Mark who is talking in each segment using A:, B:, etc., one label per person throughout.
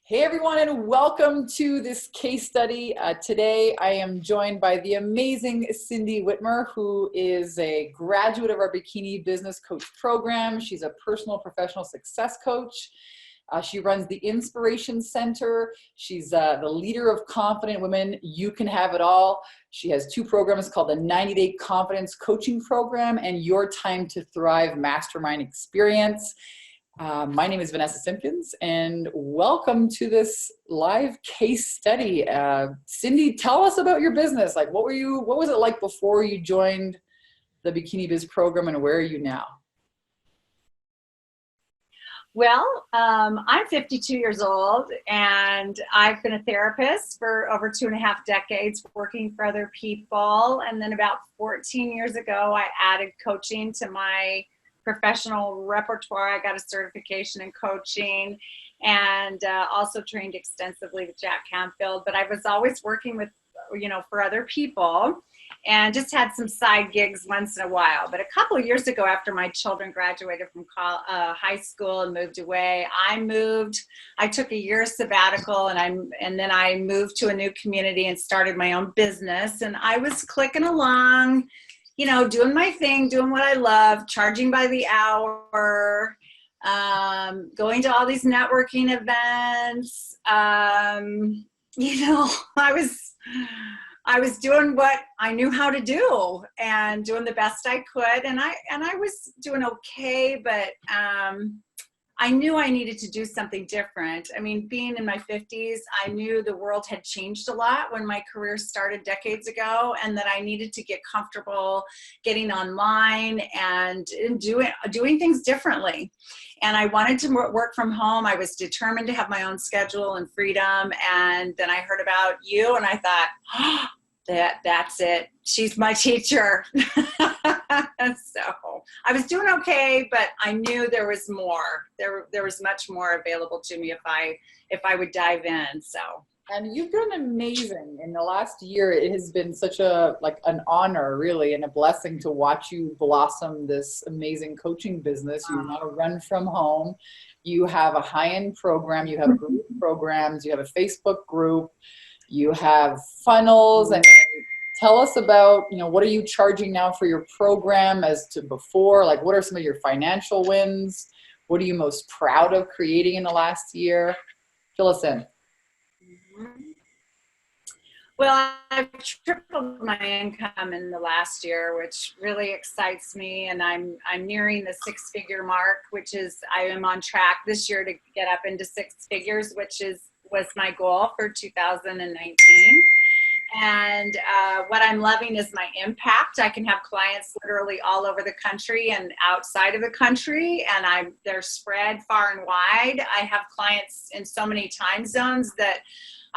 A: Hey everyone, and welcome to this case study. Today I am joined by the amazing Cindy Witmer, who is a graduate of our Bikini Business Coach program. She's a personal professional success coach. She runs the Inspiration Center. She's the leader of Confident Women. You Can Have It All. She has two programs called the 90-Day Confidence Coaching Program and Your Time to Thrive Mastermind Experience. My name is Vanessa Simpkins, and welcome to this live case study. Cindy, tell us about your business. Like, what was it like before you joined the Bikini Biz program, and where are you now?
B: Well, I'm 52 years old, and I've been a therapist for over 2.5 decades, working for other people. And then about 14 years ago, I added coaching to my professional repertoire. I got a certification in coaching and also trained extensively with Jack Canfield. But I was always working with, for other people, and just had some side gigs once in a while. But a couple of years ago, after my children graduated from high school and moved away, I took a year sabbatical, and then I moved to a new community and started my own business. And I was clicking along, doing my thing, doing what I love, charging by the hour, going to all these networking events. I was doing what I knew how to do and doing the best I could. And I was doing okay, but I knew I needed to do something different. I mean, being in my 50s, I knew the world had changed a lot when my career started decades ago, and that I needed to get comfortable getting online and doing things differently. And I wanted to work from home. I was determined to have my own schedule and freedom. And then I heard about you, and I thought, oh, that's it. She's my teacher. So I was doing okay, but I knew there was more. There was much more available to me if I would dive in. So.
A: And you've done amazing in the last year. It has been such an honor, really, and a blessing to watch you blossom this amazing coaching business. You now run from home. You have a high-end program. You have group programs. You have a Facebook group. You have funnels. And tell us about, what are you charging now for your program as to before? Like, what are some of your financial wins? What are you most proud of creating in the last year? Fill us in.
B: Well, I've tripled my income in the last year, which really excites me. And I'm nearing the 6-figure mark, I am on track this year to get up into 6 figures, which was my goal for 2019. And what I'm loving is my impact. I can have clients literally all over the country and outside of the country, and they're spread far and wide. I have clients in so many time zones that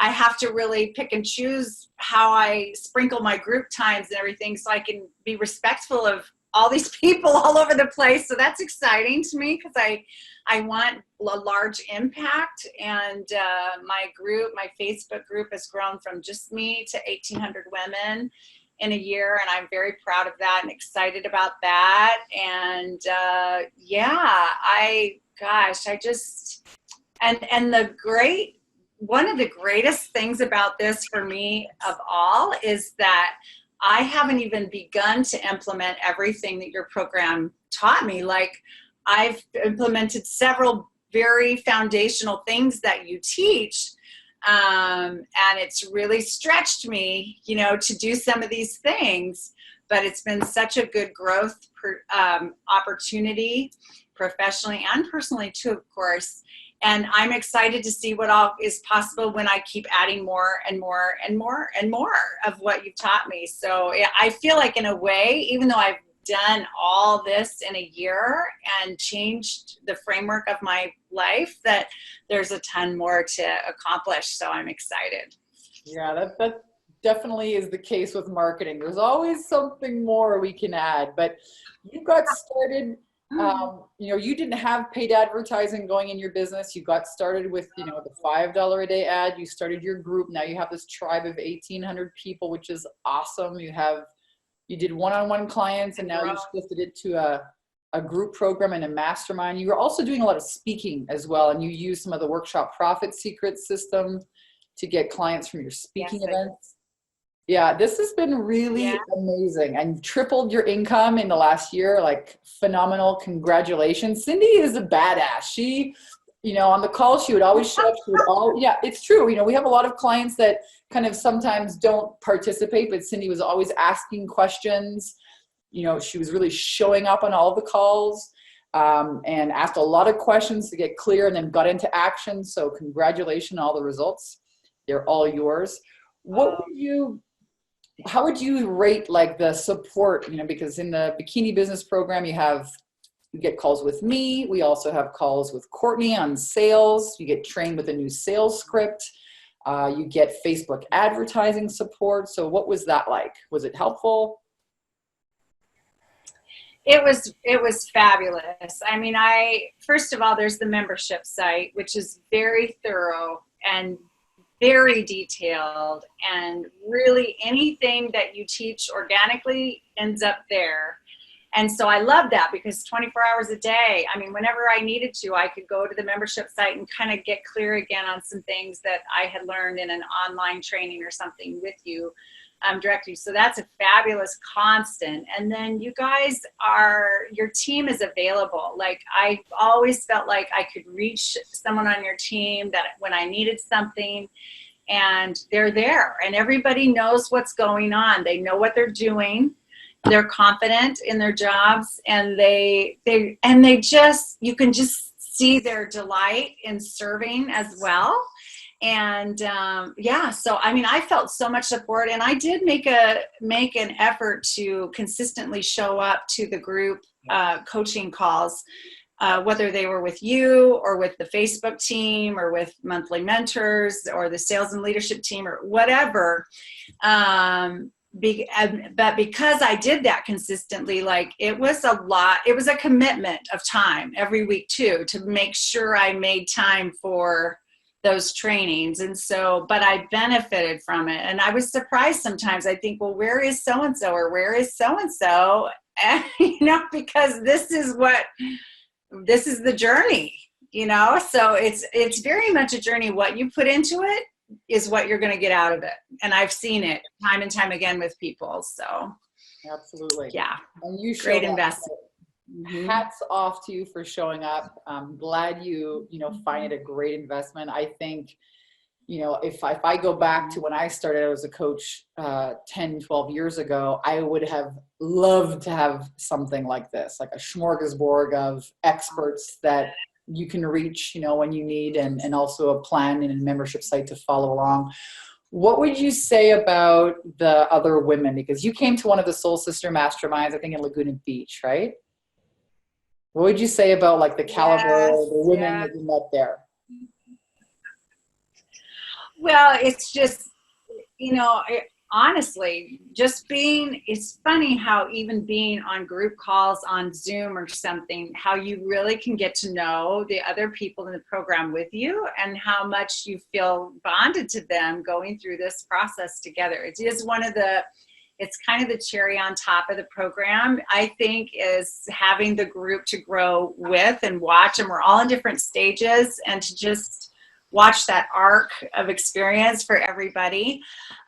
B: I have to really pick and choose how I sprinkle my group times and everything, so I can be respectful of all these people all over the place. So that's exciting to me, because I want a large impact. And my Facebook group has grown from just me to 1,800 women in a year. And I'm very proud of that and excited about that. And one of the greatest things about this for me of all is that I haven't even begun to implement everything that your program taught me. Like, I've implemented several very foundational things that you teach. And it's really stretched me, to do some of these things, but it's been such a good growth opportunity, professionally and personally too, of course. And I'm excited to see what all is possible when I keep adding more and more and more and more of what you've taught me. So I feel like, in a way, even though I've done all this in a year and changed the framework of my life, that there's a ton more to accomplish. So I'm excited.
A: Yeah, that definitely is the case with marketing. There's always something more we can add, but you got started. You didn't have paid advertising going in your business. You got started with, the $5 a day ad. You started your group. Now you have this tribe of 1,800 people, which is awesome. You did one-on-one clients, and now you shifted it to a group program and a mastermind. You were also doing a lot of speaking as well, and you use some of the workshop profit secret system to get clients from your speaking events. Yeah, this has been really amazing, and tripled your income in the last year. Like, phenomenal. Congratulations. Cindy is a badass. She, you know, on the call, she would always show up. She would yeah, it's true. You know, we have a lot of clients that kind of sometimes don't participate, but Cindy was always asking questions. You know, she was really showing up on all the calls, and asked a lot of questions to get clear, and then got into action. So congratulations on all the results. They're all yours. How would you rate like the support, you know, because in the Bikini Business Program, you get calls with me. We also have calls with Courtney on sales. You get trained with a new sales script. You get Facebook advertising support. So what was that like? Was it helpful?
B: It was fabulous. I mean, first of all, there's the membership site, which is very thorough and very detailed, and really anything that you teach organically ends up there. And so I love that, because 24 hours a day, I mean, whenever I needed to, I could go to the membership site and kind of get clear again on some things that I had learned in an online training or something with you directly. So that's a fabulous constant. And then you guys your team is available. Like, I always felt like I could reach someone on your team that when I needed something, and they're there, and everybody knows what's going on. They know what they're doing. They're confident in their jobs, and you can just see their delight in serving as well. And so I mean, I felt so much support, and I did make an effort to consistently show up to the group coaching calls, whether they were with you or with the Facebook team or with monthly mentors or the sales and leadership team or whatever. But because I did that consistently, like, it was a lot. It was a commitment of time every week too, to make sure I made time for those trainings. And so, but I benefited from it. And I was surprised sometimes. I think, well, where is so-and-so, or where is so-and-so? And, you know, because this is the journey, you know? So it's very much a journey. What you put into it is what you're going to get out of it. And I've seen it time and time again with people. So
A: absolutely.
B: Yeah.
A: And you
B: great investment.
A: Hats off to you for showing up. I'm glad you find it a great investment. I think, you know, if I go back to when I started as a coach 10, 12 years ago, I would have loved to have something like this, like a smorgasbord of experts that you can reach, you know, when you need, and also a plan and a membership site to follow along. What would you say about the other women? Because you came to one of the Soul Sister Masterminds, I think in Laguna Beach, right? What would you say about like the caliber of the women that you met there?
B: Well, it's just, you know, honestly, it's funny how even being on group calls on Zoom or something, how you really can get to know the other people in the program with you, and how much you feel bonded to them going through this process together. It is it's kind of the cherry on top of the program, I think, is having the group to grow with and watch. And we're all in different stages, and to just watch that arc of experience for everybody.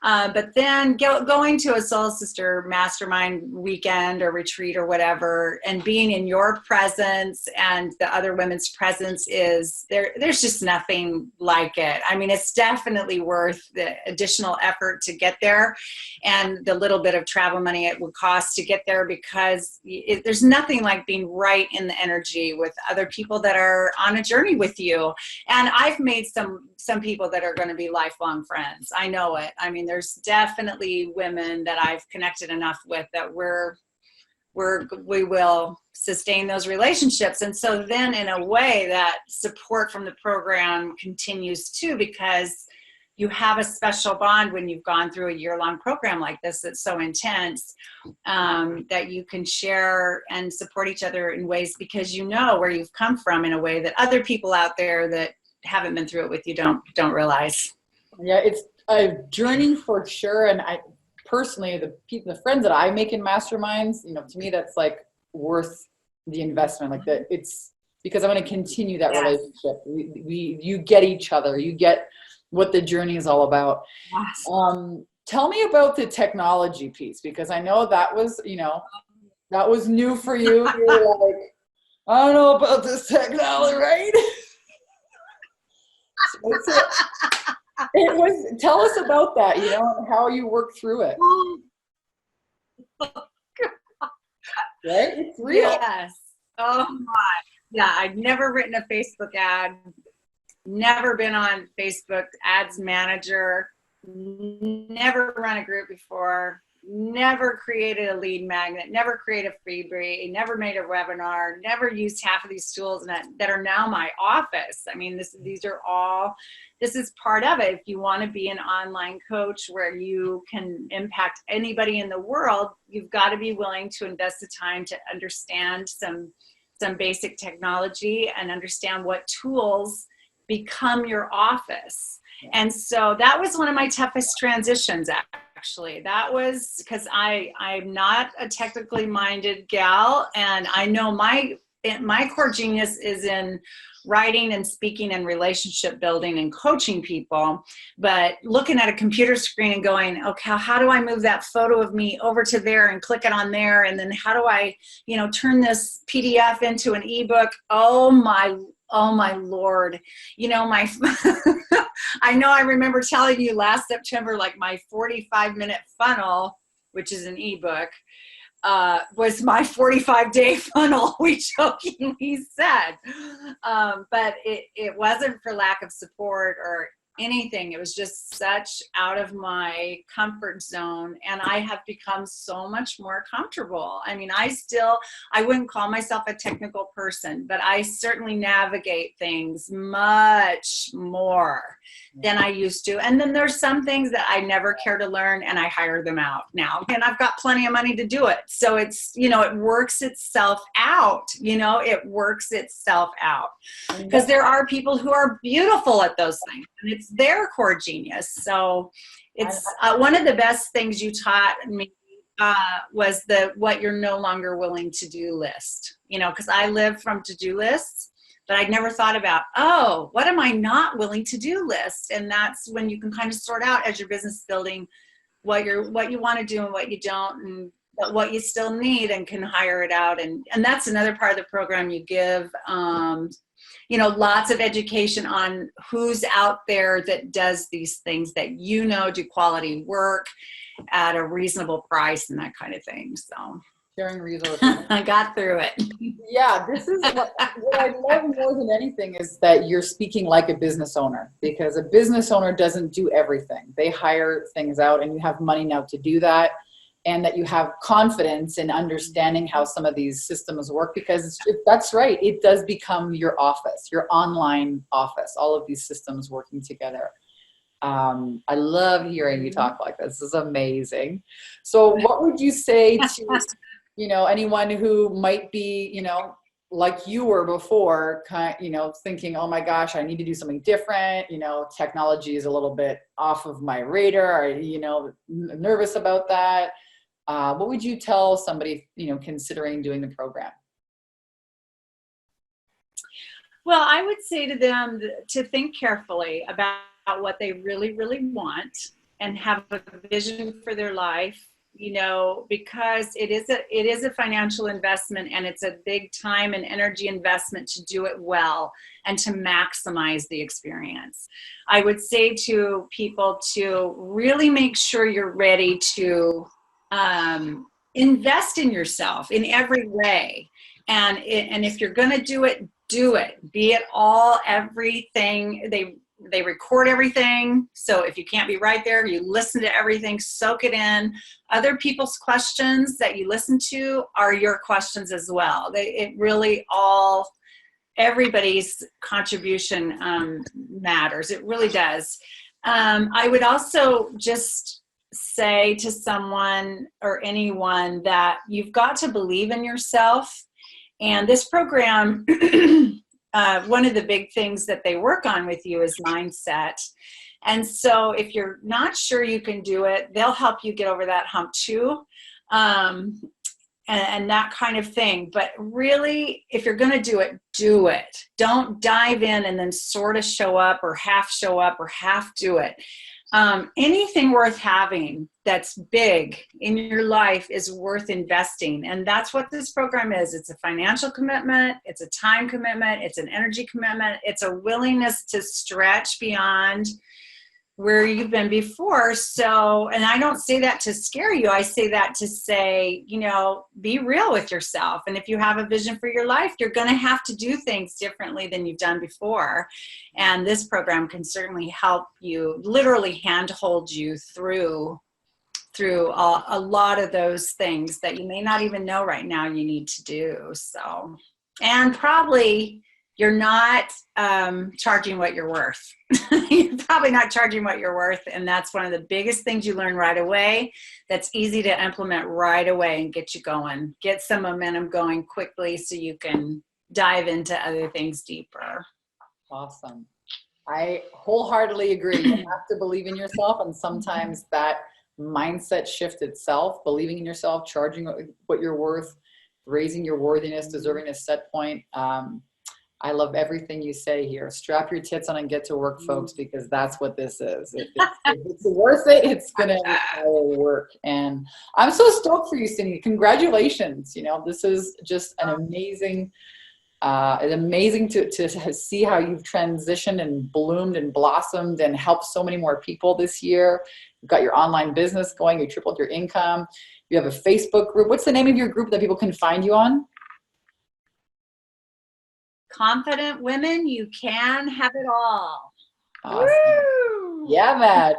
B: But then going to a Soul Sister Mastermind weekend or retreat or whatever, and being in your presence and the other women's presence, there's just nothing like it. I mean, it's definitely worth the additional effort to get there, and the little bit of travel money it would cost to get there, because there's nothing like being right in the energy with other people that are on a journey with you. And I've made some people that are going to be lifelong friends. I know it. I mean, there's definitely women that I've connected enough with that we will sustain those relationships. And so then in a way, that support from the program continues too, because you have a special bond when you've gone through a year-long program like this that's so intense, that you can share and support each other in ways, because you know where you've come from in a way that other people out there that haven't been through it with you don't realize. Yeah,
A: it's a journey for sure. And I personally, the friends that I make in masterminds, you know, to me, that's like worth the investment, like that. It's because I want to continue that
B: Yes.
A: relationship. You get each other, you get what the journey is all about.
B: Yes.
A: Tell me about the technology piece, because I know that was, that was new for you. You were like, I don't know about this technology, right? It was, tell us about that, and how you work through it. Right? It's real.
B: Yes. Oh my. Yeah, I'd never written a Facebook ad, never been on Facebook Ads Manager, never run a group before, never created a lead magnet, never created a freebie, never made a webinar, never used half of these tools that are now my office. I mean, this is part of it. If you want to be an online coach where you can impact anybody in the world, you've got to be willing to invest the time to understand some basic technology and understand what tools become your office. And so that was one of my toughest transitions, actually. That was because I'm not a technically minded gal, and I know my core genius is in writing and speaking and relationship building and coaching people, but looking at a computer screen and going, okay, how do I move that photo of me over to there and click it on there? And then how do I, turn this PDF into an ebook? Oh my Lord. I know I remember telling you last September, like my 45-minute funnel, which is an ebook, was my 45-day funnel, we jokingly said. But it wasn't for lack of support or anything. It was just such out of my comfort zone, and I have become so much more comfortable. I mean, I wouldn't call myself a technical person, but I certainly navigate things much more than I used to. And then there's some things that I never care to learn, and I hire them out now, and I've got plenty of money to do it. So it's, it works itself out, it works itself out, because there are people who are beautiful at those things, and it's their core genius. So it's one of the best things you taught me was what you're no longer willing to do list, because I live from to-do lists, but I'd never thought about, what am I not willing to do list? And that's when you can kind of sort out as your business building what you want to do and what you don't, and what you still need, and can hire it out. And that's another part of the program you give, lots of education on who's out there that does these things that do quality work at a reasonable price and that kind of thing. So
A: Sharing resources.
B: I got through it.
A: Yeah, this is what I love more than anything is that you're speaking like a business owner, because a business owner doesn't do everything. They hire things out, and you have money now to do that, and that you have confidence in understanding how some of these systems work, because that's right. It does become your office, your online office, all of these systems working together. I love hearing you talk like this. This is amazing. So what would you say to, anyone who might be, like you were before, thinking, oh my gosh, I need to do something different. Technology is a little bit off of my radar, or, nervous about that. What would you tell somebody, considering doing the program?
B: Well, I would say to them to think carefully about what they really, really want, and have a vision for their life, because it is a financial investment, and it's a big time and energy investment to do it well and to maximize the experience. I would say to people to really make sure you're ready to invest in yourself in every way. And if you're going to do it, be it all, everything. They record everything. So if you can't be right there, you listen to everything, soak it in. Other people's questions that you listen to are your questions as well. Everybody's contribution matters. It really does. I would also just say to someone or anyone that you've got to believe in yourself. And this program, one of the big things that they work on with you is mindset. And so if you're not sure you can do it, they'll help you get over that hump too. and that kind of thing. But really, if you're going to do it, do it. Don't dive in and then sort of show up or half do it. Anything worth having that's big in your life is worth investing. And that's what this program is. It's a financial commitment. It's a time commitment. It's an energy commitment. It's a willingness to stretch beyond where you've been before. So, and I don't say that to scare you. I say that to say, you know, be real with yourself. And if you have a vision for your life, you're going to have to do things differently than you've done before. And this program can certainly help you, literally handhold you through a lot of those things that you may not even know right now you need to do. So, and probably you're not charging what you're worth. You're probably not charging what you're worth. And that's one of the biggest things you learn right away. That's easy to implement right away and get you going. Get some momentum going quickly so you can dive into other things deeper.
A: Awesome. I wholeheartedly agree. You have to believe in yourself. And sometimes that mindset shift itself, believing in yourself, charging what you're worth, raising your worthiness, deserving a set point. I love everything you say here. Strap your tits on and get to work, folks, because that's what this is. If it's worth it, it's going to require work. And I'm so stoked for you, Cindy. Congratulations. You know, this is just an amazing to see how you've transitioned and bloomed and blossomed and helped so many more people this year. You've got your online business going. You tripled your income. You have a Facebook group. What's the name of your group that people can find you on?
B: Confident Women, You Can Have It All.
A: Awesome. Woo! Yeah, man.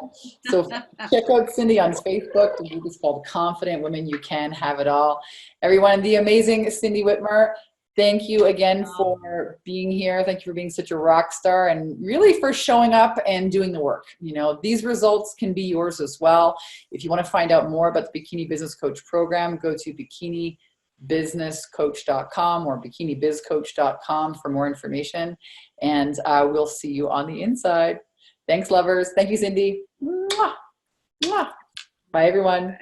A: So check out Cindy on Facebook. The group is called Confident Women, You Can Have It All. Everyone, the amazing Cindy Witmer, thank you again for being here. Thank you for being such a rock star and really for showing up and doing the work. You know, these results can be yours as well. If you want to find out more about the Bikini Business Coach program, go to bikinibusinesscoach.com or bikinibizcoach.com for more information. And we'll see you on the inside. Thanks, lovers. Thank you, Cindy. Mwah. Mwah. Bye, everyone.